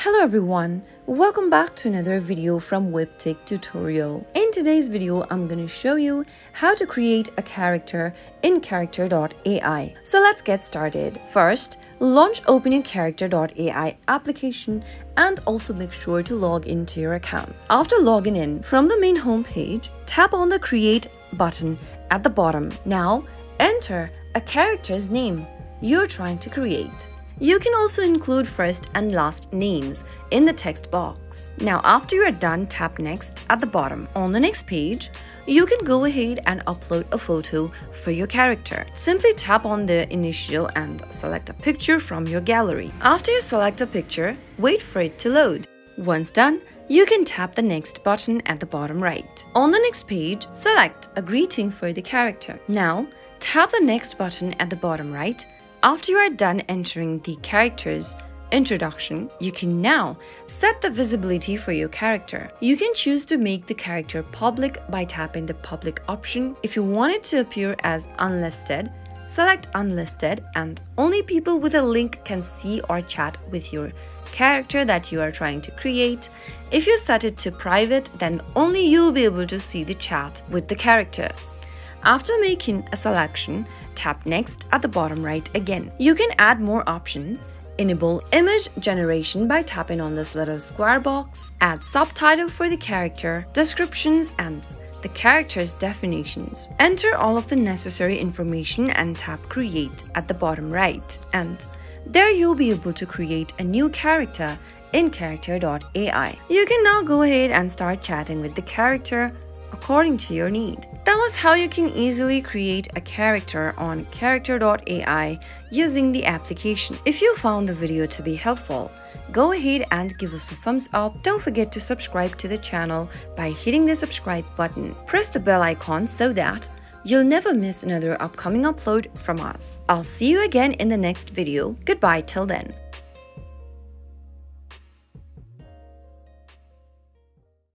Hello everyone, welcome back to another video from Webtech Tutorial. In today's video, I'm going to show you how to create a character in character.ai. So let's get started. First, launch open your character.ai application and also make sure to log into your account. After logging in, from the main home page, tap on the create button at the bottom. Now, enter a character's name you're trying to create. You can also include first and last names in the text box. Now, after you are done, tap next at the bottom. On the next page, you can go ahead and upload a photo for your character. Simply tap on the initial and select a picture from your gallery. After you select a picture, wait for it to load. Once done, you can tap the next button at the bottom right. On the next page, select a greeting for the character. Now, tap the next button at the bottom right. After you are done entering the character's introduction, you can now set the visibility for your character. You can choose to make the character public by tapping the public option. If you want it to appear as unlisted, select unlisted and only people with a link can see or chat with your character that you are trying to create. If you set it to private, then only you'll be able to see the chat with the character. After making a selection, tap next at the bottom right again. You can add more options. Enable image generation by tapping on this little square box. Add subtitle for the character, descriptions, and the character's definitions. Enter all of the necessary information and tap create at the bottom right. And there you'll be able to create a new character in character.ai. You can now go ahead and start chatting with the character according to your need. That was how you can easily create a character on character.ai using the application. If you found the video to be helpful, go ahead and give us a thumbs up. Don't forget to subscribe to the channel by hitting the subscribe button. Press the bell icon so that you'll never miss another upcoming upload from us. I'll see you again in the next video. Goodbye till then.